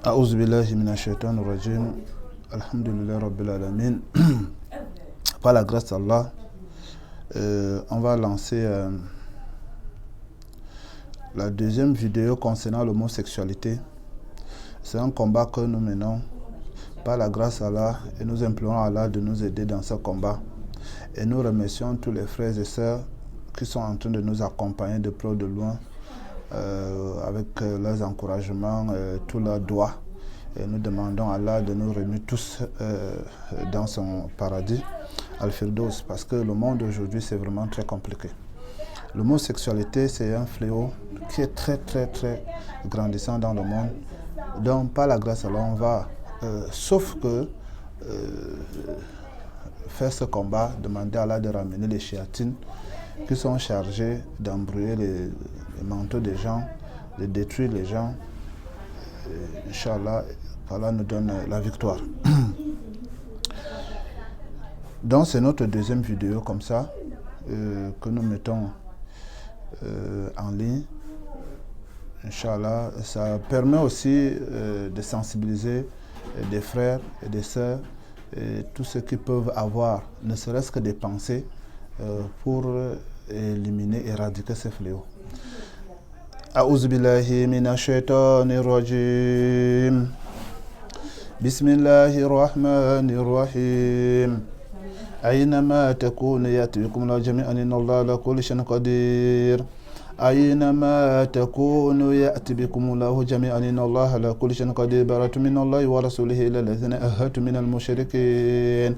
A'ouzou billahi minash shaitanir rajim. Alhamdulillah rabbil alamin. Par la grâce d'Allah, on va lancer la deuxième vidéo concernant l'homosexualité. C'est un combat que nous menons par la grâce d'Allah et nous implorons Allah de nous aider dans ce combat. Et nous remercions tous les frères et sœurs qui sont en train de nous accompagner de près ou de loin avec leurs encouragements, tous leurs doigts. Et nous demandons à Allah de nous réunir tous dans son paradis, Al-Firdaus, parce que le monde aujourd'hui c'est vraiment très compliqué. L'homosexualité c'est un fléau qui est très grandissant dans le monde. Donc par la grâce d'Allah on va, sauf que faire ce combat, demander à Allah de ramener les chiatines qui sont chargés d'embrouiller les manteaux des gens, de détruire les gens. Inch'Allah, Allah nous donne la victoire. Donc c'est notre deuxième vidéo comme ça que nous mettons en ligne. Inch'Allah, ça permet aussi de sensibiliser des frères et des sœurs et tous ceux qui peuvent avoir, ne serait-ce que des pensées pour éliminer, éradiquer ces fléaux. A'ouzou billahi minash shaitanir rajim. Bismillahir rahmanir rahim. Aynama takunu ya'ti bikum la jami'an inna Allaha ala kulli shay'in qadir. أينما تكونوا يأتي بكم الله جميعا إن الله على كل شيء قدير برأت من الله ورسوله إلى الذين أهدوا من المشركين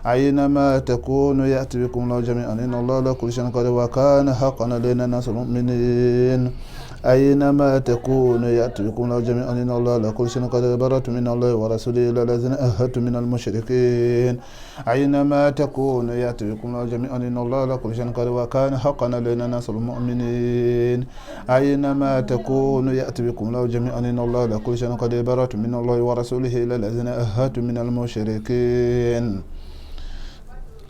أينما تكونوا يأتي بكم الله جميعا إن الله على كل شيء قدير وكان حقا علينا نصر المؤمنين أينما تكونوا يأتي بكم الله جميعا إن الله على كل شيء قدير برأت من الله ورسوله إلى الذين أهدوا من المشركين أينما تكونوا يأتي بكم الله جميعا إن الله على كل شيء قدير وكان حقا علينا نصر المؤمنين أينما تكونوا يأتي بكم الله جميعا إن الله على كل شيء قدير برأت من الله ورسوله إلى الذين أهدوا من المشركين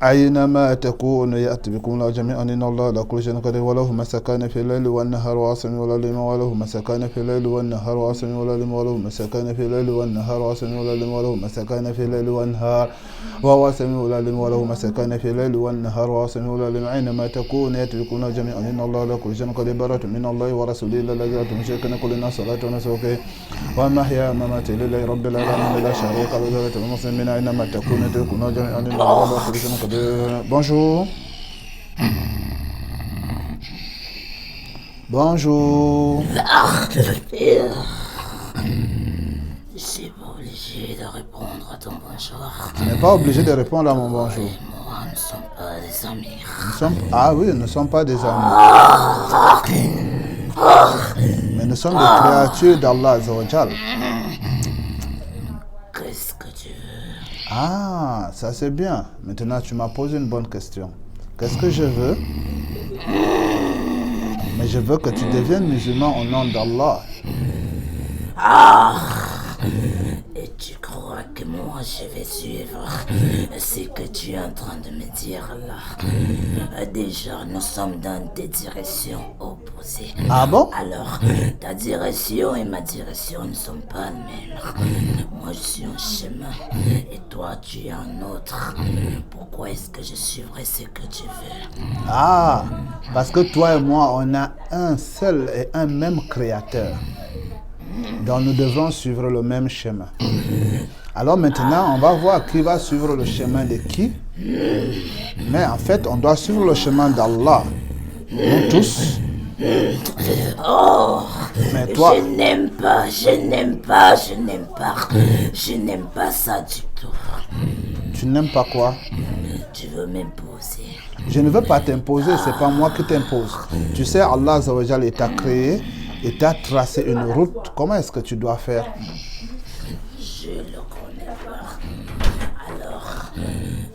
أينما تكونوا يأتي بكم الله جميعا إن الله على كل شيء قدير وله ما سكن في الليل والنهار وعاصم والعلم وله ما سكن في الليل والنهار وعاصم والعلم وله ما سكن في الليل والنهار وعاصم والعلم وله ما سكن في الليل والنهار وعاصم والعلم وله ما سكن في الليل والنهار وعاصم والعلم أينما تكون يأتي بكم الله جميعا إن الله على كل شيء قدير برأت من الله ورسوله إلى الذين مشركين كل الناس صلاة ونسوك ومحيا ومماتي لله رب العالمين لا شريك له المسلمين أينما تكون يأتي بكم الله جميعا إن الله على كل شيء قدير. Bonjour. Bonjour. Je suis pas obligé de répondre à ton bonjour. Tu n'es pas obligé de répondre à mon bonjour. Et moi, nous ne sommes pas des amis. Ah oui, nous ne sommes pas des amis. Mais nous sommes des créatures d'Allah Azzawajal. Qu'est-ce que tu veux? Ah, ça c'est bien. Maintenant, tu m'as posé une bonne question. Qu'est-ce que je veux? Mais je veux que tu deviennes musulman au nom d'Allah. Et tu crois que moi je vais suivre ce que tu es en train de me dire là? Déjà, nous sommes dans des directions opposées. Ah bon? Alors, ta direction et ma direction ne sont pas les mêmes. Moi, je suis un chemin et toi, tu es un autre. Pourquoi est-ce que je suivrai ce que tu veux? Ah, parce que toi et moi, on a un seul et un même créateur. Donc nous devons suivre le même chemin. Alors maintenant, on va voir qui va suivre le chemin de qui. Mais en fait, on doit suivre le chemin d'Allah. Nous tous. Oh, mais toi... je n'aime pas ça du tout. Tu n'aimes pas quoi? Tu veux m'imposer. Je ne veux pas t'imposer, c'est pas moi qui t'impose. Tu sais, Allah Azzawajal, il t'a créé, il t'a tracé une route. Comment est-ce que tu dois faire? Je le connais pas. Alors,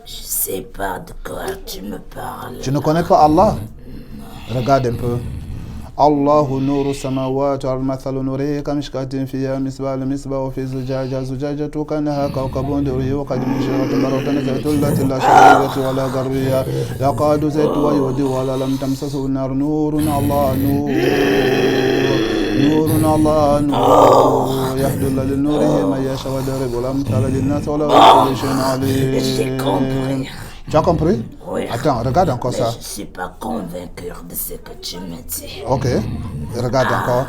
je sais pas de quoi tu me parles. Tu ne connais pas Allah? Regarde un peu. Allahu nuru samawati wal mathalu nurihi kamishkatin fiha misbah al-misbah fi zujajatu kanaha kawkabun durri wa qad mushirat baratana zaytul lati la shariyati wa la garriya yaqadu zaytu wa yudi wa la lam tamsasu nar nurun Allah nur نور الله نور يهدي الله لنوره من يشاء ويضرب الأمثال للناس والله بكل شيء J'ai عليم. compris. Tu as compris? Oui. Attends, regarde encore Mais ça. je suis pas convaincu de ce que tu me dis. Ok, regarde encore.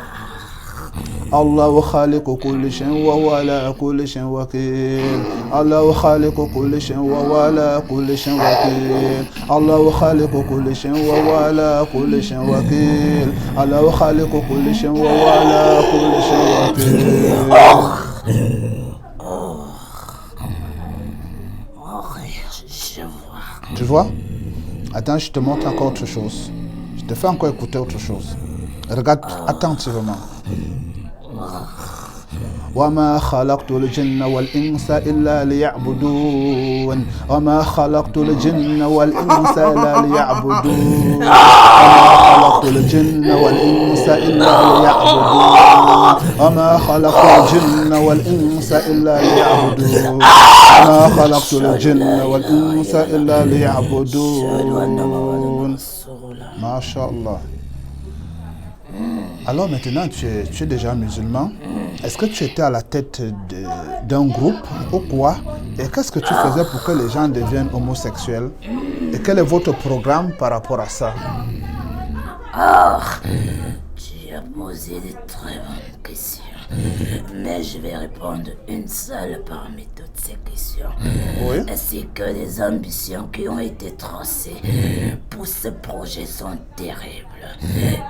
الله خالق كل شيء وهو على كل شيء وكيل. الله خالق كل شيء وهو على كل شيء وكيل. الله خالق كل شيء وهو على كل شيء وكيل. الله خالق كل شيء وهو على كل شيء وكيل. Je vois. Tu vois? Attends, je te montre encore autre chose. Je te fais encore écouter autre chose. Regarde attentivement. وما خلقت الجن والإنس إلا ليعبدون. وما خلقت الجن والإنس إلا ليعبدون. وما خلقت الجن والإنس إلا ليعبدون. وما خلقت الجن والإنس إلا ليعبدون. وما خلقت الجن والإنس إلا ليعبدون. ما شاء الله. Alors maintenant, tu es déjà musulman. Est-ce que tu étais à la tête d'un groupe ou quoi? Et qu'est-ce que tu faisais pour que les gens deviennent homosexuels? Et quel est votre programme par rapport à ça? Tu as posé de très bonnes questions. Mais je vais répondre une seule parmi toutes ces questions. Oui. Ainsi que les ambitions qui ont été tracées pour ce projet sont terribles.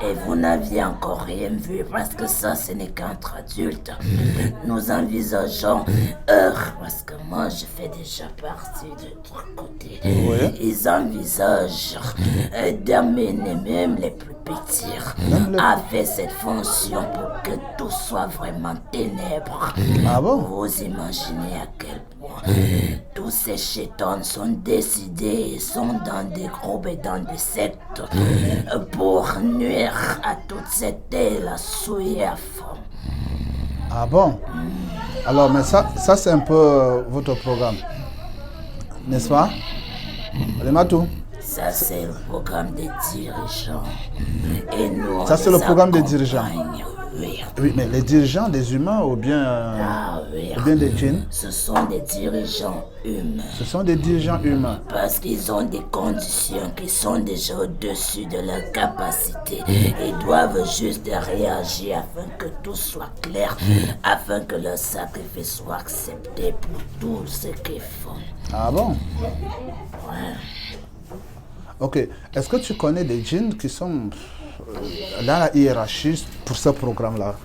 Et vous n'aviez encore rien vu parce que ça, ce n'est qu'entre adultes. Nous envisageons, parce que moi, je fais déjà partie de l'autre côté. Oui. Ils envisagent d'amener même les plus petits à faire cette fonction pour que tout soit vraiment ténèbres. Ah bon? Vous imaginez à quel point tous ces chétons sont décidés et sont dans des groupes et dans des sectes pour nuire à toute cette terre, la souiller à fond. Ah bon? Alors, mais ça c'est un peu votre programme. N'est-ce pas? Alimatou? Ça, c'est le programme des dirigeants. Et nous, Ça, c'est le programme des dirigeants. Oui. Oui, mais les dirigeants des humains ou bien des djinns? Ce sont des dirigeants humains. Ce sont des dirigeants humains. Parce qu'ils ont des conditions qui sont déjà au-dessus de leur capacité. Ils doivent juste réagir afin que tout soit clair, afin que leur sacrifice soit accepté pour tout ce qu'ils font. Ah bon? Ouais. Ok. Est-ce que tu connais des djinns qui sont dans la hiérarchie pour ce programme-là?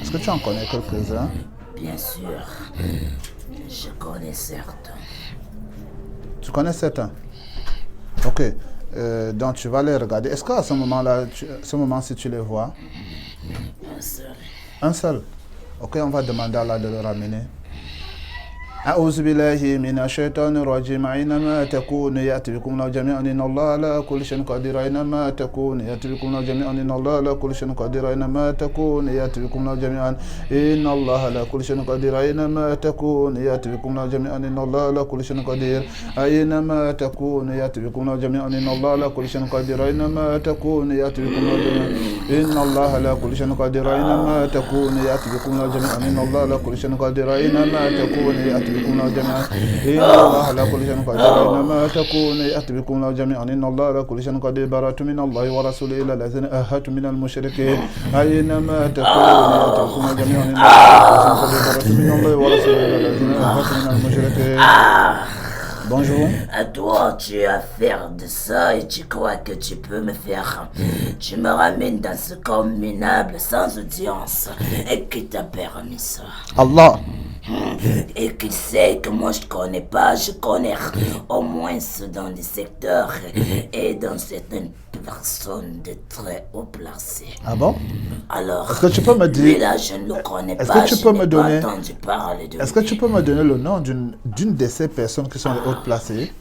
Est-ce que tu en connais quelques-uns? Bien sûr, je connais certains. Tu connais certains? Ok. Donc tu vas les regarder. Est-ce qu'à ce moment-là, ce moment-ci, tu les vois? Un seul. Un seul. Ok, on va demander à Allah de le ramener. أعوذ بالله من الشيطان الرجيم أينما تكون يأتي بكم الله جميعا إن الله على كل شيء قدير أينما تكون يأتي بكم الله جميعا إن الله على كل شيء قدير أينما تكون يأتي بكم الله جميعا إن الله على كل شيء قدير أينما تكون يأتي بكم الله جميعا إن الله على كل شيء قدير أينما تكون يأتي بكم الله جميعا إن الله على كل شيء قدير أينما تكون يأتي بكم الله جميعا إن الله على كل شيء قدير أينما تكون يأتي بكم الله جميعا إن الله على كل شيء قدير أينما تكون يأتي بكم الله جميعا إن الله على كل شيء قدير أينما تكون يأتي بكم الله جميعا إن الله على كل شيء قدير براءة من الله ورسوله إلى الذين عاهدتم من المشركين أينما تكون يأتي بكم الله جميعا إن الله على كل شيء قدير براءة من الله ورسوله إلى الذين عاهدتم من المشركين. Bonjour. Toi, tu as affaire de ça et tu crois que tu peux me faire. Tu me ramènes dans ce corps minable sans audience. Et qui t'a permis ça? Allah. Et qui sait que moi je connais pas, je connais au moins dans des secteurs et dans certaines personnes de très haut placés. Ah bon? Alors, est-ce que tu peux me dire, lui là je ne le connais est-ce pas, que tu peux me donner, entendu parler de est-ce que tu peux me donner le nom d'une de ces personnes qui sont les hautes placées?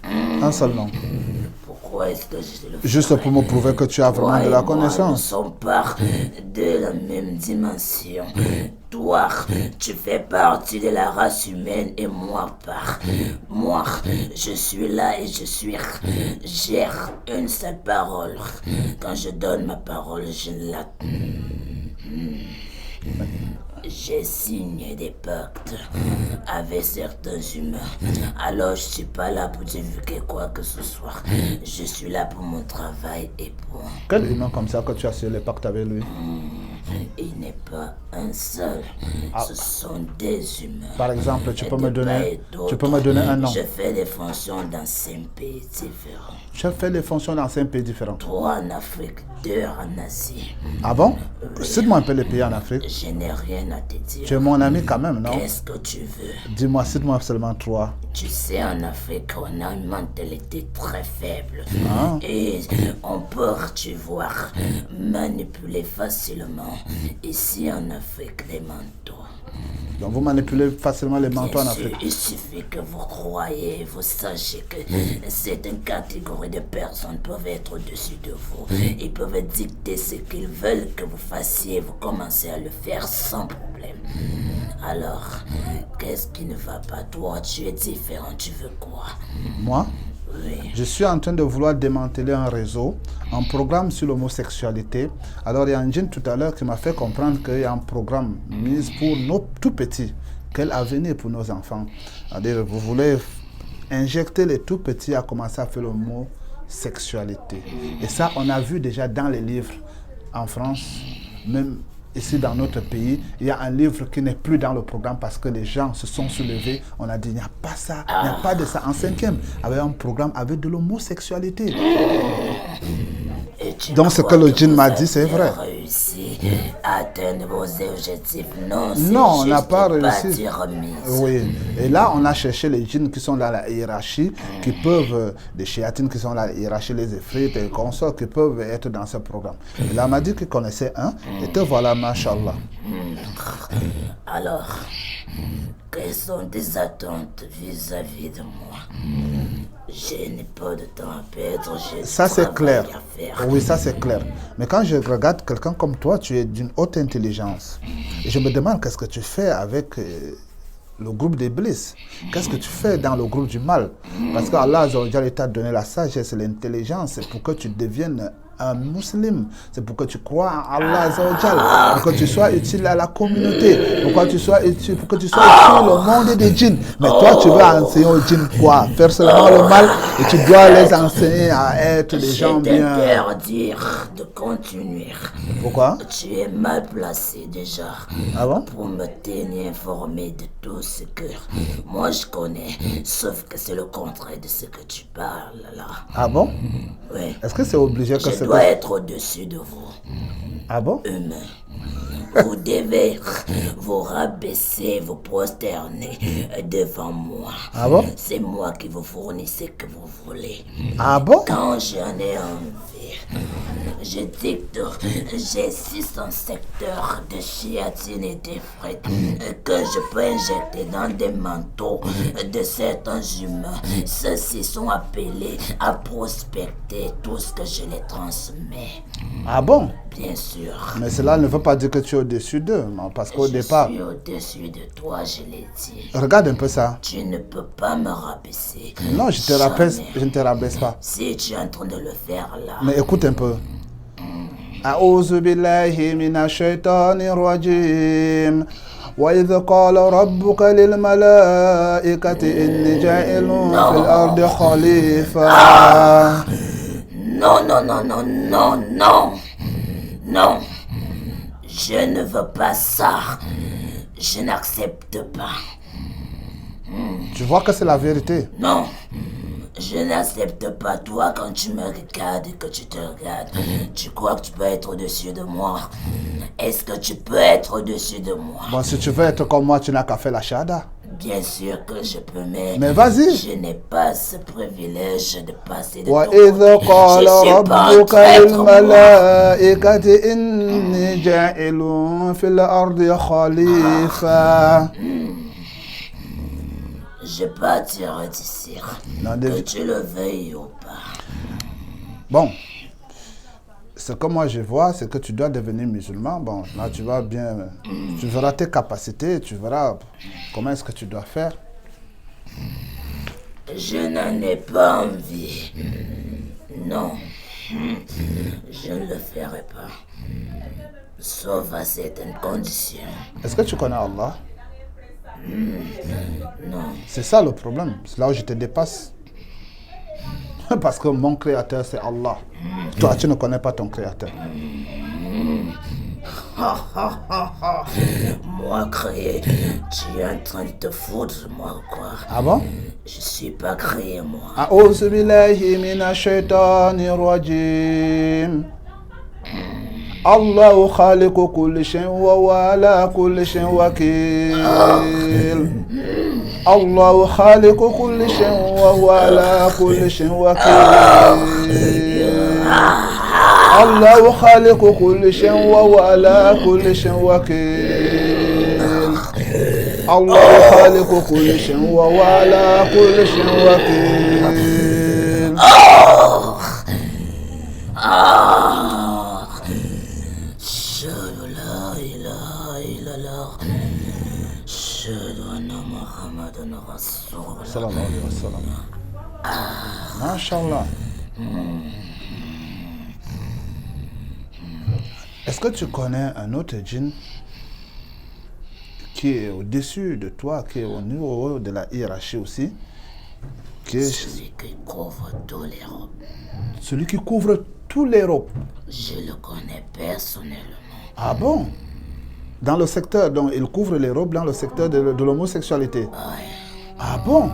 Un seul nom. Pourquoi est-ce que je le Juste pour me prouver que tu as vraiment de la connaissance. Nous sommes pas de la même dimension. Toi, tu fais partie de la race humaine et moi pas. Moi, je suis là et j'ai une seule parole. Quand je donne ma parole, je ne la... J'ai signé des pactes avec certains humains. Alors je suis pas là pour divulguer quoi que ce soit. Je suis là pour mon travail et point. Quel humain comme ça que tu as signé les pactes avec lui? Il n'est pas un seul. Ce sont des humains. Par exemple, tu Et peux de me part donner et d'autre, un nom. Je fais des fonctions dans 5 pays différents. Tu as fait les fonctions dans 5 pays différents. 3 en Afrique, 2 en Asie. Ah bon? Cite-moi un peu les pays en Afrique. Je n'ai rien à te dire. Tu es mon ami quand même, non? Qu'est-ce que tu veux? Dis-moi, cite-moi seulement 3. Tu sais, en Afrique, on a une mentalité très faible. Et on peut, tu vois, manipuler facilement. Ici en Afrique, les manteaux. Donc vous manipulez facilement les manteaux en Bien sûr, Afrique. il suffit que vous croyez, vous sachiez que certaines catégories de personnes peuvent être au-dessus de vous. Ils peuvent dicter ce qu'ils veulent que vous fassiez. Vous commencez à le faire sans problème. Alors, qu'est-ce qui ne va pas? Toi, tu es différent, tu veux quoi? Moi, Oui. je suis en train de vouloir démanteler un réseau, un programme sur l'homosexualité. Alors il y a un jeune tout à l'heure qui m'a fait comprendre qu'il y a un programme mis pour nos tout petits. Quel avenir pour nos enfants? C'est-à-dire, vous voulez injecter les tout petits à commencer à faire le mot sexualité. Et ça, on a vu déjà dans les livres en France, même ici dans notre pays, il y a un livre qui n'est plus dans le programme parce que les gens se sont soulevés. On a dit, il n'y a pas ça, il n'y a pas de ça. En 5e, avec un programme avec de l'homosexualité. Donc ce que le djinn m'a dit, c'est vrai. Réussi à atteindre vos objectifs. Non, on n'a pas réussi. Remise. Oui. Et là, on a cherché les djinns qui sont dans la hiérarchie, qui peuvent, des chéatines qui sont dans la hiérarchie, les effrites et consorts, qui peuvent être dans ce programme. Et là, on m'a dit qu'il connaissait un, et te voilà, machallah. Alors, quelles sont tes attentes vis-à-vis de moi? Je n'ai pas de temps à perdre. Ça, c'est clair. À faire. Oui, ça, c'est clair. Mais quand je regarde quelqu'un comme toi, tu es d'une haute intelligence. Et je me demande qu'est-ce que tu fais avec le groupe d'Iblis. Qu'est-ce que tu fais dans le groupe du mal? Parce qu'Allah t'a donné la sagesse et l'intelligence pour que tu deviennes un musulman. C'est pour que tu crois en Allah Azzawajal, pour que tu sois utile à la communauté, pour que tu sois utile au monde des djinns. Mais toi, tu veux enseigner aux djinns quoi? Faire seulement le mal et tu dois les enseigner à être des gens bien. Je t'interdire de continuer. Pourquoi? Tu es mal placé déjà. Ah bon? Pour me tenir informé de tout ce que moi je connais. Sauf que c'est le contraire de ce que tu parles là. Ah bon? Oui. Est-ce que c'est obligé que Je dois être au-dessus de vous. Ah bon? Humain. Vous devez vous rabaisser, vous prosterner devant moi. Ah bon? C'est moi qui vous fournis ce que vous voulez. Ah bon? Quand j'en ai envie, je dicte, j'ai 600 secteurs de chiatine et d'effrite que je peux injecter dans des manteaux de certains humains. Ceux-ci sont appelés à prospecter tout ce que je les transmets. Ah bon? Bien sûr. Mais cela ne veut pas dire que tu es au-dessus d'eux, parce qu'au départ... Je suis au-dessus de toi, je l'ai dit. Regarde un peu ça. Tu ne peux pas me rabaisser. Non, je ne te rabaisse pas. Si tu es en train de le faire là. Mais écoute un peu. أعوذ بالله من الشيطان الرجيم وإذ قال ربك للملائكة إني جاعل في الأرض خليفة. Non, non, non, non, non, non. Non. Je ne veux pas ça. Je n'accepte pas. Tu vois que c'est la vérité. Non. Je n'accepte pas toi quand tu me regardes et que tu te regardes. Tu crois que tu peux être au-dessus de moi? Est-ce que tu peux être au-dessus de moi? Bon, si tu veux être comme moi, tu n'as qu'à faire la shahada. Bien sûr que je peux, mais vas-y. Je n'ai pas ce privilège de passer de وإذ قال ربك للملائكة إني جاعل في الأرض خليفة. Je partirai d'ici, que tu le veuilles ou pas. Bon, ce que moi je vois, c'est que tu dois devenir musulman. Bon, là tu vas bien, tu verras tes capacités, tu verras comment est-ce que tu dois faire. Je n'en ai pas envie. Non, je ne le ferai pas. Sauf à certaines conditions. Est-ce que tu connais Allah? Non. C'est ça le problème. C'est là où je te dépasse. Parce que mon créateur, c'est Allah. Toi, tu ne connais pas ton créateur. Moi créé, tu es en train de te foutre de moi ou quoi? Ah bon? Je suis pas créé moi. أعوذ بالله من الشيطان الرجيم الله خالق كل شيء وهو على كل شيء وكيل الله خالق كل شيء وهو على كل شيء وكيل الله خالق كل شيء وهو على كل شيء وكيل الله خالق كل شيء وهو على كل شيء وكيل أشهد لا إله إلا الله أشهد أن محمدا رسول الله. صلى الله عليه وسلم. ما شاء الله. Est-ce que tu connais un autre djinn qui est au-dessus de toi, qui est au niveau de la hiérarchie aussi, qui est Celui qui couvre tous les robes. celui qui couvre tous les robes? Je le connais personnellement. Ah bon? Dans le secteur, donc il couvre les robes dans le secteur de l'homosexualité. Ouais. Ah bon?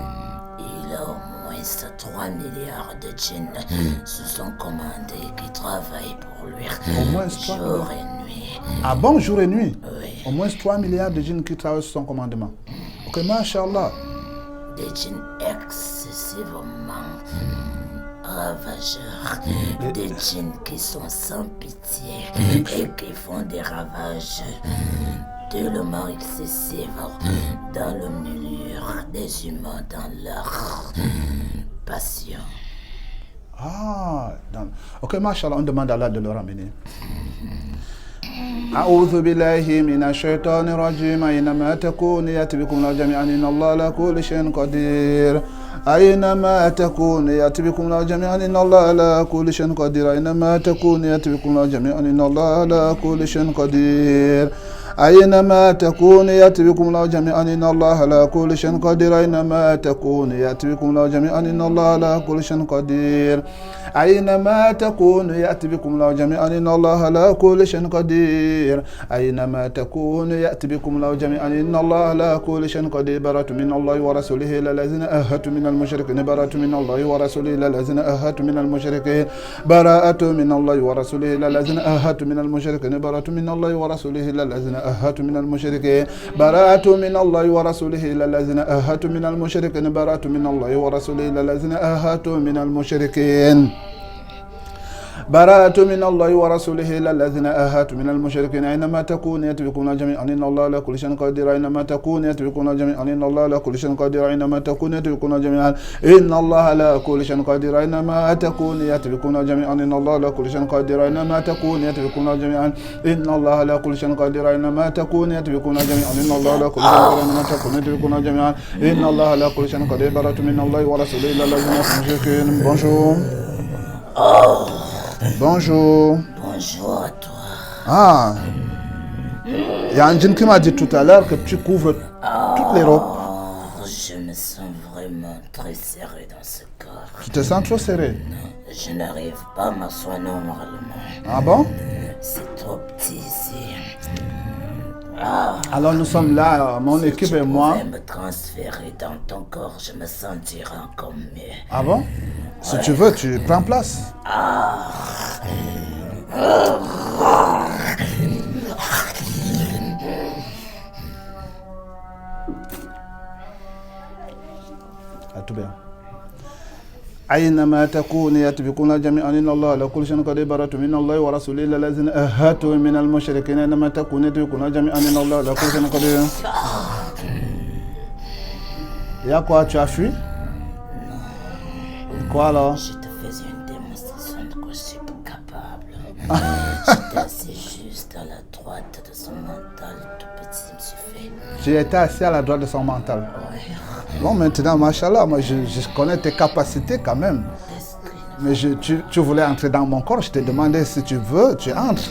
Il a au moins 3 milliards de djinns sous son commandé qui travaillent pour lui. Au moins 3 jour et nuit. Ah bon, jour et nuit? Oui. Au moins 3 milliards de djinns qui travaillent sous son commandement. Ok, mashallah. Des djinns excessivement ravageurs. Des djinns qui sont sans pitié et qui font des ravages tellement excessifs dans le milieu des humains, dans leur passion. Ah, ok, mashallah, on demande à Allah de le ramener. أعوذ بالله من الشيطان الرجيم أينما تكون يأتي بكم الله جميعا إن الله على كل شيء قدير أينما تكون يأتي بكم الله جميعا إن الله على كل شيء قدير أينما تكون يأتي بكم الله جميعا إن الله على كل شيء قدير أينما تكون يأتي بكم الله جميعا إن الله على كل شيء قدير أينما تكون يأتي بكم الله جميعا إن الله على كل شيء قدير أينما تكون يأتي بكم الله جميعا إن الله على كل شيء قدير أينما تكون يأتي بكم الله جميعا إن الله على كل شيء قدير براءة من الله ورسوله إلى الذين أهدوا من المشركين براءة من الله ورسوله إلى الذين أهدوا من المشركين براءة من الله ورسوله إلى الذين أهدوا من المشركين براءة من الله ورسوله إلى الذين أهدوا من المشركين براءة من الله ورسوله إلى الذين أهدوا من المشركين براءة من الله ورسوله إلى الذين أهدوا من المشركين براءة من الله ورسوله إلى الذين آهدوا من المشركين أينما تكون يأتي بكم جميعا إن الله على كل شيء قدير أينما تكون يأتي بكم جميعا إن الله على كل شيء قدير أينما تكون يأتي بكم جميعا إن الله على كل شيء قدير أينما تكون يأتي بكم جميعا إن الله على كل شيء قدير أينما تكون يأتي بكم جميعا إن الله على كل شيء قدير أينما تكون يأتي بكم جميعا إن الله على كل شيء قدير أينما تكون يأتي بكم جميعا إن الله على كل شيء قدير براءة من الله ورسوله إلى الذين المشركين. Bonjour. Bonjour. Bonjour à toi. Ah. Il y a un djinn qui m'a dit tout à l'heure que tu couvres toutes les robes. Je me sens vraiment très serré dans ce corps. Tu te sens trop serré. Je n'arrive pas à m'asseoir normalement. Ah bon? C'est trop petit ici. Alors nous sommes là, mon équipe et moi. Si tu pouvais me transférer dans ton corps, je me sentirais encore mieux. Ah bon? Si tu veux, tu prends place. tout bien. أينما تكون يأتي بكم جميعا إن الله على كل شيء قدير براءة من الله ورسوله إلى الذين أهدوا من المشركين أينما تكون يأتي بكم جميعا إن الله على كل شيء قدير. Y'a quoi, tu as fui? Quoi alors? Je te faisais une démonstration de quoi je suis pas capable. J'étais assis juste à la droite de son mental, tout petit, je me suis fait. Tu étais assis à la droite de son mental. Ouais. Bon, maintenant, machallah, moi je connais tes capacités quand même. Mais tu voulais entrer dans mon corps, je t'ai demandé si tu veux, tu entres.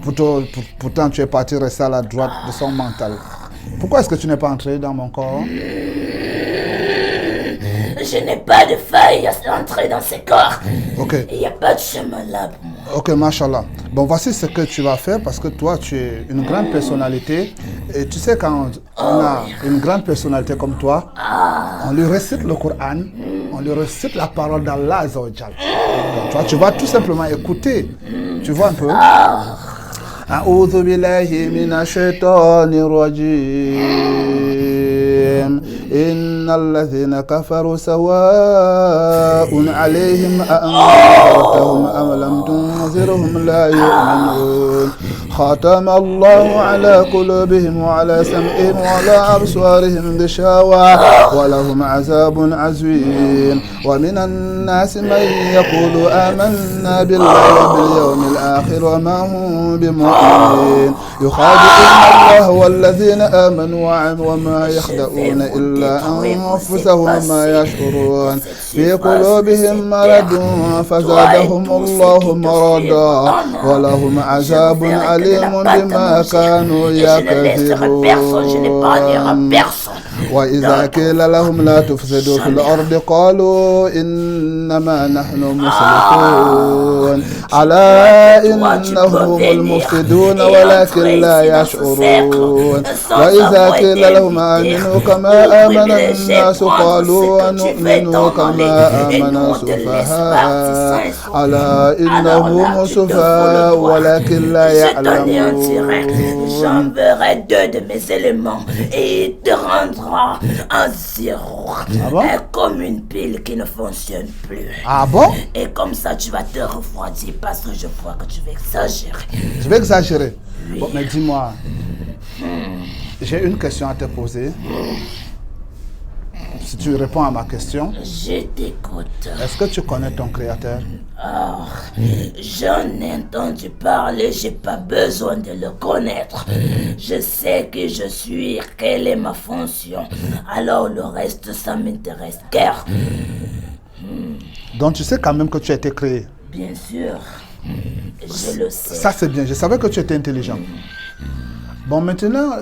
Pourtant, tu es parti rester à la droite de son mental. Pourquoi est-ce que tu n'es pas entré dans mon corps? Je n'ai pas de faille à entrer dans ces corps. Ok. Il n'y a pas de chemin là pour moi. Ok, machallah. Bon, voici ce que tu vas faire parce que toi, tu es une grande personnalité. Et tu sais, quand on a une grande personnalité comme toi, on lui récite le Coran, on lui récite la parole d'Allah Azza wa Jal. Donc, toi, tu vas tout simplement écouter. Tu vois un peu? أعوذ بالله من الشيطان الرجيم إن الذين كفروا سواء عليهم أأنذرتهم أم لم تنذرهم لا يؤمنون ختم الله على قلوبهم وعلى سمعهم وعلى أبصارهم غشاوة ولهم عذاب عظيم ومن الناس من يقول آمنا بالله باليوم الآخر وما هم بمؤمنين يخادعون الله والذين آمنوا وما يخدعون إلا أنفسهم وما يشعرون في قلوبهم مرض فزادهم الله مرضا ولهم عذاب عليم بما كانوا يكذبون وإذا قيل لهم لا تفسدوا في الأرض قالوا إنما نحن مصلحون ألا إنهم المفسدون ولكن لا يشعرون وإذا قيل لهم آمنوا كما آمن الناس قالوا ونؤمن كما آمن السفهاء ألا إنهم سفهاء ولكن لا يعلمون. J'enverrai deux de mes éléments et il te rendra un zéro. Comme une pile qui ne fonctionne plus. Ah bon? Et comme ça, tu vas te refroidir parce que je vois que tu vas exagérer. Je vais exagérer. Oui. Bon, mais dis-moi, j'ai une question à te poser. Si tu réponds à ma question, je t'écoute. Est-ce que tu connais ton créateur? J'en ai entendu parler, j'ai pas besoin de le connaître. Je sais qui je suis, quelle est ma fonction. Alors le reste, ça m'intéresse guère. Donc tu sais quand même que tu as été créé. Bien sûr, je le sais. Ça c'est bien, je savais que tu étais intelligent. Bon, maintenant,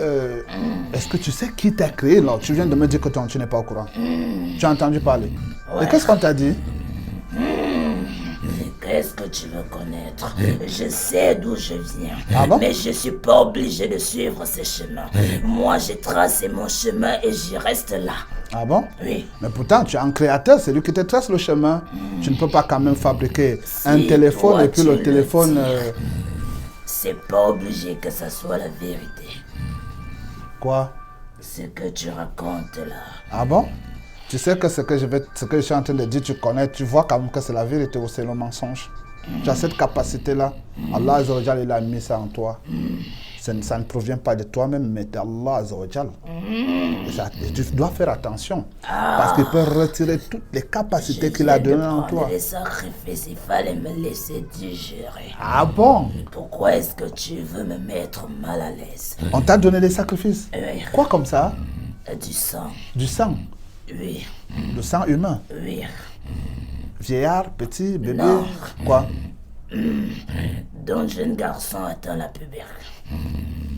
est-ce que tu sais qui t'a créé? Non, tu viens de me dire que tu n'es pas au courant. Tu as entendu parler. Ouais. Et qu'est-ce qu'on t'a dit? Qu'est-ce que tu veux connaître? Je sais d'où je viens, mais je suis pas obligé de suivre ce chemin. Moi, j'ai tracé mon chemin et j'y reste là. Ah bon? Oui. Mais pourtant, tu es un créateur, c'est lui qui te trace le chemin. Tu ne peux pas quand même fabriquer un téléphone toi, et puis le téléphone... C'est pas obligé que ça soit la vérité. Quoi? Ce que tu racontes là. Ah bon? Tu sais que ce que je suis en train de dire, tu connais, tu vois quand même que c'est la vérité ou c'est le mensonge. Tu as cette capacité-là. Allah Azza wa Jal, il a mis ça en toi. Ça ne provient pas de toi-même, mais d'Allah Azza wa Jal. Et tu dois faire attention. Parce qu'il peut retirer toutes les capacités qu'il a données en toi. Les sacrifices, il fallait me laisser digérer. Ah bon? Pourquoi est-ce que tu veux me mettre mal à l'aise? On t'a donné des sacrifices? Oui. Quoi comme ça? Du sang. Du sang? Oui. Le sang humain? Oui. Vieillard, petit, bébé? Non. Quoi? D'un jeune garçon atteint la puberté.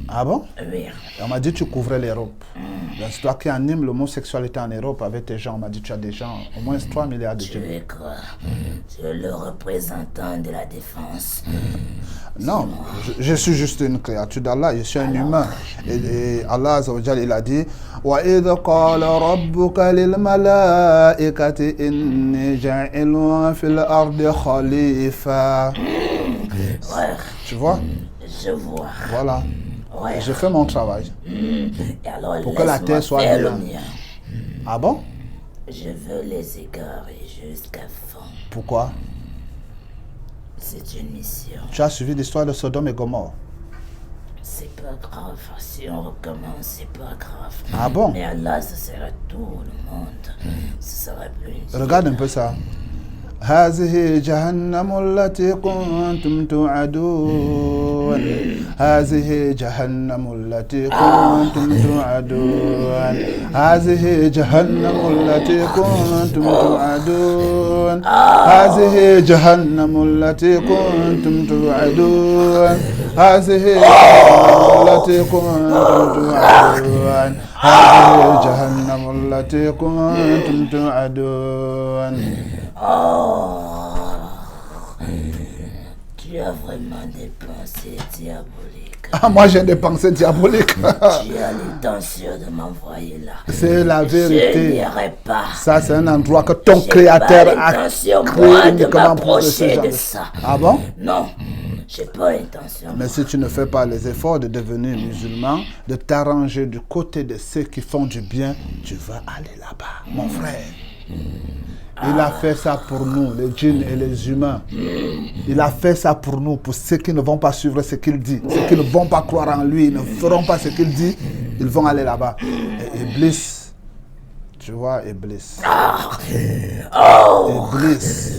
Ah bon? Oui. On m'a dit que tu couvrais l'Europe. C'est toi qui anime l'homosexualité en Europe avec tes gens. On m'a dit que tu as des gens, au moins 3 milliards de gens. Tu es quoi? Tu es le représentant de la défense. Non, je suis juste une créature d'Allah, je suis un humain. Et Allah Azza wa Jal, il a dit وَإِذْ قَالَ رَبُّكَ لِلْمَلَائِكَةِ إِنِّي جَاعِلٌ فِي الْأَرْضِ خَلِيفَةً. Ouais. Tu vois? Je vois. Voilà. Ouais. Je fais mon travail. Et alors, pour que la terre soit faire bien. le mien. Ah bon? Je veux les égarer jusqu'à fond. Pourquoi? C'est une mission. Tu as suivi l'histoire de Sodome et Gomorrhe. C'est pas grave. Si on recommence, c'est pas grave. Ah bon? Mais Allah, ce sera tout le monde. Ce sera plus. Regarde un peu ça. هذه جهنم التي كنتم توعدون هذه جهنم التي كنتم توعدون هذه جهنم التي كنتم توعدون هذه جهنم التي كنتم توعدون هذه التي كنتم توعدون هذه جهنم التي كنتم توعدون. Tu as vraiment des pensées diaboliques. Ah, moi j'ai des pensées diaboliques. Tu as l'intention de m'envoyer là. C'est la vérité. Je n'irai pas. Ça, c'est un endroit que ton Créateur a créé uniquement pour ce genre de ça. Ah bon? Non, j'ai pas l'intention. Mais si tu ne fais pas les efforts de devenir musulman, de t'arranger du côté de ceux qui font du bien, tu vas aller là-bas, mon frère. Il a fait ça pour nous, les djinns et les humains. Il a fait ça pour nous, pour ceux qui ne vont pas suivre ce qu'il dit. Ceux qui ne vont pas croire en lui, ne feront pas ce qu'il dit, ils vont aller là-bas. Et Iblis, tu vois, Iblis. Iblis.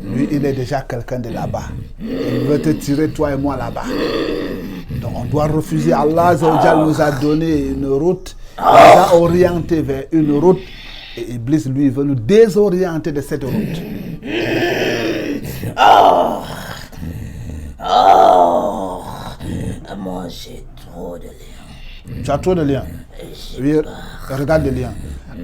Lui, il est déjà quelqu'un de là-bas. Il veut te tirer, toi et moi, là-bas. Donc, on doit refuser. Allah nous a donné une route, il nous a orienté vers une route. Et Iblis, lui, veut nous désorienter de cette route. Moi, j'ai trop de liens. Tu as trop de liens. Oui, regarde les liens.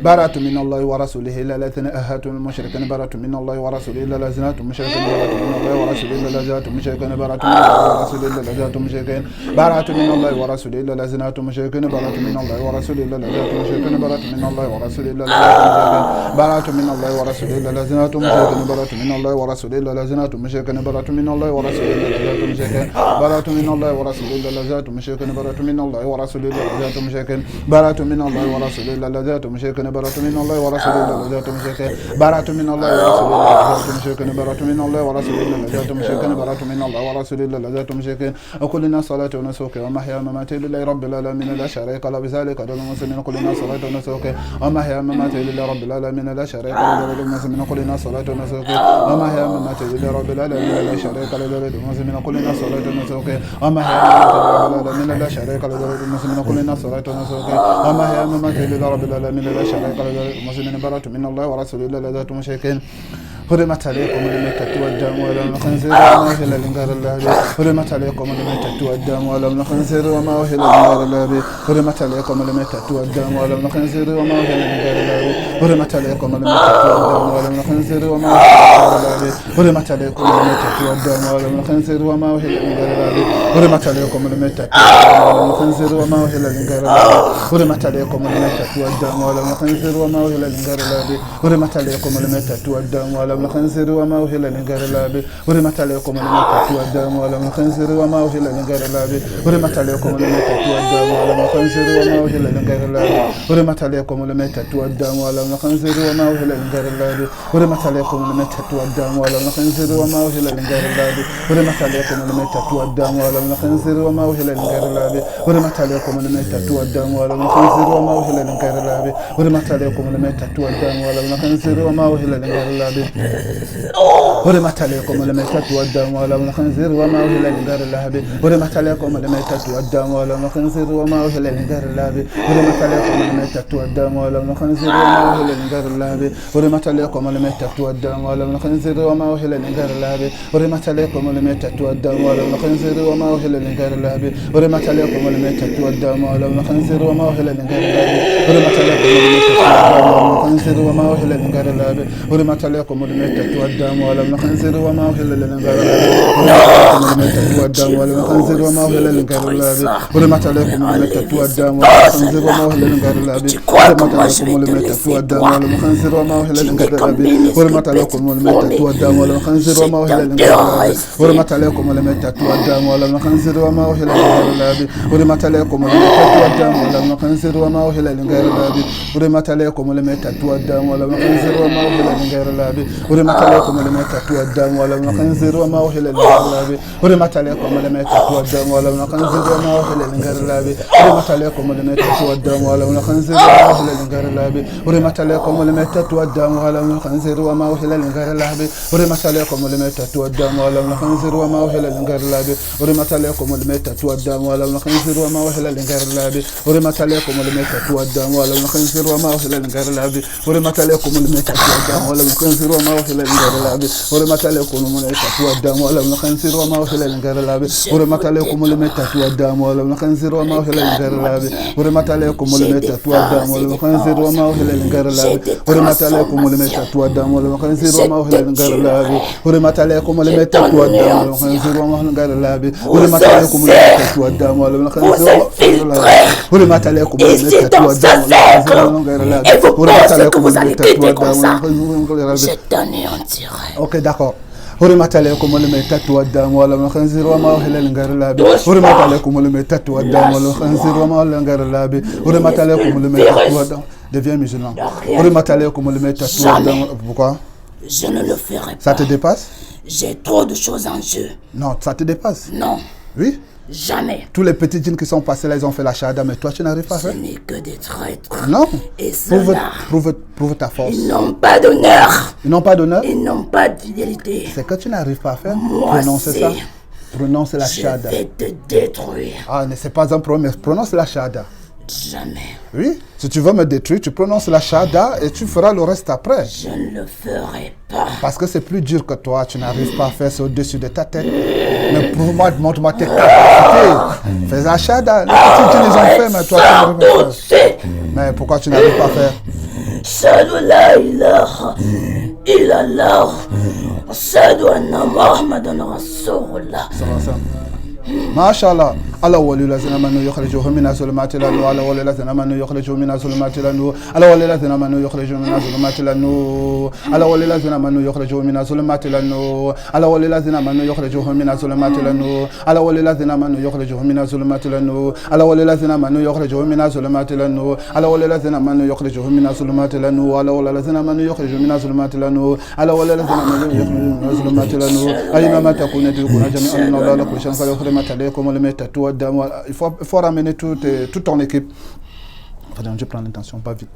برأت من الله ورسوله إلا الذين أهاتوا من المشركين برأت من الله ورسوله إلا الذين أهاتوا من المشركين برأت من الله ورسوله إلا الذين أهاتوا من المشركين برأت من الله ورسوله إلا الذين أهاتوا من المشركين برأت من الله ورسوله إلا الذين أهاتوا من المشركين برأت من الله ورسوله إلا الذين أهاتوا من المشركين برأت من الله ورسوله إلا الذين أهاتوا من المشركين برأت من الله ورسوله إلا الذين أهاتوا من المشركين برأت من الله ورسوله إلا الذين أهاتوا من المشركين برأت من الله ورسوله إلا الذين أهاتوا من المشركين برأت من الله ورسوله إلا الذين أهاتوا من المشركين برأت من الله ورسوله إلا الذين أهاتوا من المشركين برأت من الله ورسوله إلا الذين أهاتوا من المشركين برأت من الله ورسوله إلا الذين أهاتوا من المشركين برأت من الله ورسوله إلا الذين أهاتوا من المشركين وكل الناس صلاة ونسوك ومحيا ومماتي لله رب العالمين لا شريك له بذلك أدعو المسلمين كل الناس صلاة ونسوك ومحيا ومماتي لله رب العالمين لا شريك له أدعو المسلمين كل الناس صلاة ونسوك ومحيا ومماتي لله رب العالمين لا شريك له أدعو المسلمين كل الناس صلاة ونسوك ومحيا ومماتي لله رب العالمين لا شريك له أدعو المسلمين كل الناس صلاة ونسوك ومحيا ومماتي لله رب العالمين لا شريك له أدعو المسلمين برأت من الله ورسوله إلا الذين أهاتوا من المشركين حرمت عليكم الميتة والدم ولحم الخنزير وما أهل لغير الله به حرمت عليكم الميتة والدم ولحم الخنزير وما أهل لغير الله به حرمت عليكم الميتة والدم ولحم الخنزير وما أهل لغير الله به حرمت عليكم الميتة والدم ولحم الخنزير وما أهل لغير الله به حرمت عليكم الميتة والدم ولحم الخنزير وما أهل لغير الله به حرمت عليكم الميتة والدم ولحم الخنزير وما أهل لغير الله به حرمت عليكم الميتة والدم ولحم الخنزير وما أهل لغير الله به حرمت عليكم الميتة والدم ولحم الخنزير وما أهل لغير الله به حرمت عليكم الميتة والدم ولحم الخنزير وما أهل لغير الله به حرمت عليكم الميتة والدم ولحم الخنزير وما أهل لغير الله به حرمت عليكم الميتة والدم ولحم الخنزير وما أهل لغير الله به حرمت عليكم الميتة والدم ولحم الخنزير وما أهل لغير الله به حرمت عليكم الميتة والدم ولحم الخنزير وما أهل لغير الله به حرمت عليكم الميتة والدم ولحم الخنزير وما أهل لغير الله به حرمت عليكم الميتة والدم ولحم الخنزير وما أهل لغير الله به حرمت عليكم الميتة والدم ولحم الخنزير وما أهل لغير الله به حرمت عليكم الميتة والدم ولحم الخنزير وما أهل لغير الله به حرمت عليكم الميتة والدم ولحم الخنزير وما أهل لغير الله به حرمت عليكم الميتة والدم ولحم الخنزير وما أهل لغير الله به حرمت عليكم الميتة والدم ولحم الخنزير وما أهل لغير الله به حرمت عليكم الميتة والدم ولحم الخنزير وما أهل لغير الله به حرمت عليكم الميتة والدم ولحم الخنزير وما أهل لغير الله به الميتة والدم ولحم الخنزير وما أهل لغير الله به حرمت عليكم الميتة والدم ولحم الخنزير وما أهل لغير الله به حرمت عليكم الميتة والدم ولحم الخنزير وما أهل لغير الله به حرمت عليكم الميتة والدم ولحم الخنزير وما أهل لغير الله به حرمت عليكم الميتة والدم ولحم الخنزير وما أهل لغير الله به حرمت عليكم الميتة والدم ولحم الخنزير وما أهل لغير الله به حرمت عليكم الميتة والدم ولحم الخنزير وما أهل لغير الله به حرمت عليكم الميتة والدم ولحم الخنزير وما أهل لغير الله به حرمت عليكم الميتة والدم ولحم الخنزير وما أهل لغير الله به حرمت عليكم الميتة والدم ولحم الخنزير وما أهل لغير الله به حرمت عليكم الميتة والدم ولحم الخنزير وما أهل لغير الله به حرمت عليكم الميتة والدم ولحم الخنزير وما أهل لغير الله به حرمت عليكم الميتة والدم ولحم الخنزير وما أهل لغير الله به حرمت عليكم الميتة والدم ولحم الخنزير وما أهل لغير الله به حرمت عليكم الميتة والدم ولحم الخنزير وما وما أهل لغير الله به حرمت عليكم الميتة والدم ولحم الخنزير وما أهل لغير الله به حرمت عليكم الميتة والدم ولحم الخنزير وما أهل لغير الله به حرمت عليكم الميتة والدم ولحم الخنزير وما أهل لغير الله به حرمت عليكم الميتة والدم ولحم الخنزير وما أهل لغير الله به حرمت عليكم الميتة والدم ولحم الخنزير وما أهل لغير الله به حرمت عليكم الميتة والدم ولحم الخنزير حرمت عليكم الميتة والدم ولحم غير الله et vous pensez que vous allez quitter comme ça. Je t'anéantirai. Ok, d'accord. حرمت عليكم الميتة والدم ولحم الخنزير وما أهل لغير الله به حرمت عليكم الميتة والدم ولحم الخنزير وما أهل لغير الله به حرمت عليكم الميتة والدم. Deviens musulman. حرمت عليكم الميتة والدم. Pourquoi? Je ne le ferai pas. Ça te dépasse? J'ai trop de choses en jeu. Non, ça te dépasse? Non. Oui? Jamais. Tous les petits djinns qui sont passés là, ils ont fait la shahada, mais toi tu n'arrives pas à faire? Ce n'est que des traîtres. Non. Et ceux-là, Prouve ta force. ils n'ont pas d'honneur. Ils n'ont pas d'honneur? Ils n'ont pas de fidélité. C'est que tu n'arrives pas à faire. Moi, Prononcer ça. Prononce la Je shahada. vais te détruire. Ah, mais c'est pas un problème, mais prononce la shahada. Jamais. Oui, si tu veux me détruire, tu prononces la shahada et tu feras le reste après. Je ne le ferai pas. Parce que c'est plus dur que toi, tu n'arrives pas à faire ça au-dessus de ta tête. Mais prouve-moi, montre-moi tes capacités. Fais la shahada. Les petits djinns, ils ont fait, mais toi, tu n'arrives pas à faire. Mais pourquoi tu n'arrives pas à faire? Ashhadu la ilaha illallah. Ashhadu anna Muhammadan Rasulullah. MashaAllah. Allah wali lazina manu yukhrijuhum min az-zulumati ila an-nur. Allah wali lazina manu yukhrijuhum min az-zulumati ila an-nur. Allah wali lazina manu yukhrijuhum min az-zulumati ila an-nur. Allah wali lazina manu yukhrijuhum min az-zulumati ila an-nur. Allah wali lazina manu yukhrijuhum min az-zulumati ila an-nur. Allah wali lazina manu yukhrijuhum min az-zulumati ila an-nur. Allah wali lazina manu yukhrijuhum min az-zulumati ila an-nur. Allah wali lazina manu yukhrijuhum min az-zulumati ila an-nur. Allah wali lazina manu yukhrijuhum min az-zulumati ila an-nur. Allah wali lazina manu yukhrijuhum min az-zulumati ila an-nur. Ayna ma takunu tudrikuna jami'an inna Allaha la kulli shay'in qadir. Il faut ramener toute ton équipe. Je prends l'intention, pas vite.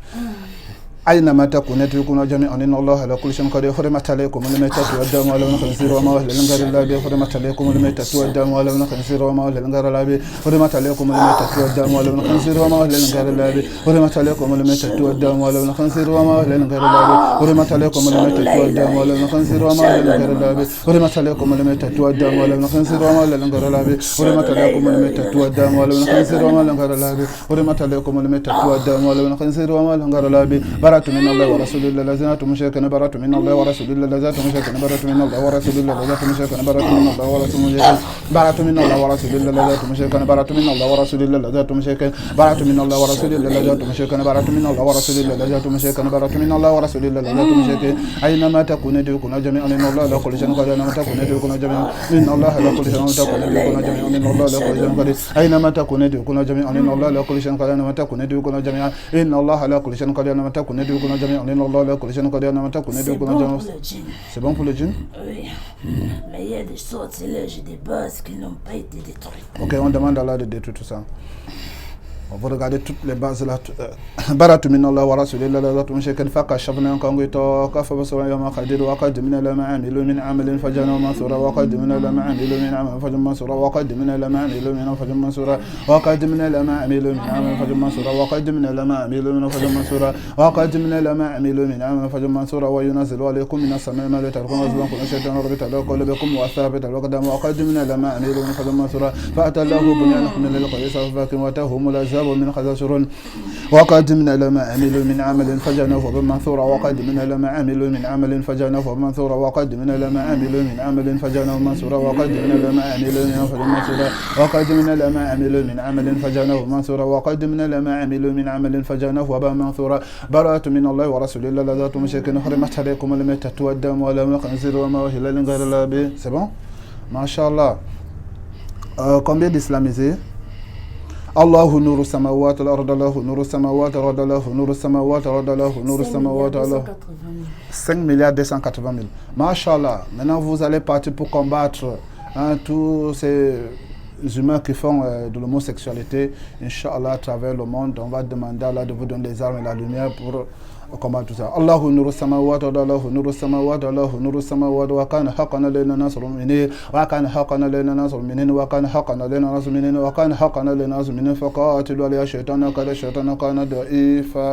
أينما تكونوا تكونوا جميعا إن الله على كل شيء قدير حرمت عليكم الميتة والدم ولحم الخنزير وما أهل لغير الله به حرمت عليكم الميتة والدم ولحم الخنزير وما أهل لغير الله به حرمت عليكم الميتة والدم ولحم الخنزير وما أهل لغير الله به حرمت عليكم الميتة والدم ولحم الخنزير وما أهل لغير الله به حرمت عليكم الميتة والدم ولحم الخنزير وما أهل لغير الله به حرمت عليكم الميتة والدم ولحم الخنزير وما أهل لغير الله به حرمت عليكم الميتة والدم ولحم الخنزير وما أهل لغير الله به حرمت عليكم الميتة والدم ولحم الخنزير وما أهل لغير الله به برأت من الله ورسوله الذين تمشيكن برأت من الله ورسول الله الذين تمشيكن برأت من الله ورسول الله الذين تمشيكن برأت من الله ورسول الله برأت من الله ورسول الله الذين تمشيكن برأت من الله ورسول الله الذين تمشيكن برأت من الله ورسول الله الذين تمشيكن برأت من الله ورسول الله الذين تمشيكن برأت من الله ورسول الله الذين تمشيكن أينما تكونوا تكونوا جميعا إن الله لا كل شيء قدير أينما تكونوا تكونوا جميعا إن الله لا كل شيء تكونوا جميعا إن الله لا كل شيء قدير أينما تكونوا تكونوا جميعا إن الله لا كل شيء قدير أينما تكونوا تكونوا جميعا إن الله لا كل شيء قدير أينما تكونوا تكونوا جميعا إن الله لا كل شيء قدير أينما تكونوا تكونوا جميعا. C'est bon pour le djinn? Oui. Mais il y a des sortilèges, des bases qui n'ont pas été détruites. Ok, on demande à Allah de détruire tout ça. On va regarder toutes les bases là. Baratu min Allah wa rasulillah la zatum shaykan fakashafna an kanguito kafa baswa yawma qadir wa qaddimna lama amilu min amalin fajana mansura wa qaddimna lama amilu min amalin fajana mansura wa qaddimna lama amilu min fajana mansura wa qaddimna lama amilu min amalin fajana mansura wa qaddimna lama amilu min fajana mansura wa qaddimna lama amilu min amalin fajana mansura wa yunazzilu alaykum min as-sama'i ma la tarqum azlan kun shaytan rabbita lakum bikum wa thabita wa qadama wa qaddimna lama amilu min fajana mansura fa atallahu bunyanahum min al-qais fakim wa tahum من خزاشر وقدمنا لما عملوا من عمل فجناه بمنثورا وقدمنا لما عملوا من عمل فجناه بمنثورا وقدمنا لما عملوا من عمل فجناه منصورا وقدمنا لما عملوا من منصورا وقدمنا لما عملوا من عمل فجناه منصورا وقدمنا لما عملوا من عمل فجناه وبمنثورا براءة من الله ورسول الله لا ذات مشرك حرمت عليكم الميتة والدم ولحم الخنزير وما أهل لغير الله به. C'est bon? Masha'Allah. Combien d'islamisés? الله نور السماوات والأرض له نور السماوات والأرض له نور السماوات والأرض له نور السماوات والأرض 5 milliards 280 000. Masha'Allah. Maintenant vous allez partir pour combattre tous ces humains qui font de l'homosexualité. Inch'Allah, à travers le monde, on va demander à Allah de vous donner les armes et la lumière pour combattre tout ça. Allahu nuru samawati wa Allahu nuru samawati wa Allahu nuru samawati wa kana haqqan alayna nasrul mu'minin wa kana haqqan alayna nasrul mu'minin wa kana haqqan alayna nasrul mu'minin wa kana haqqan alayna nasrul mu'minin faqatilu alayya shaytana kana shaytana kana da'ifa.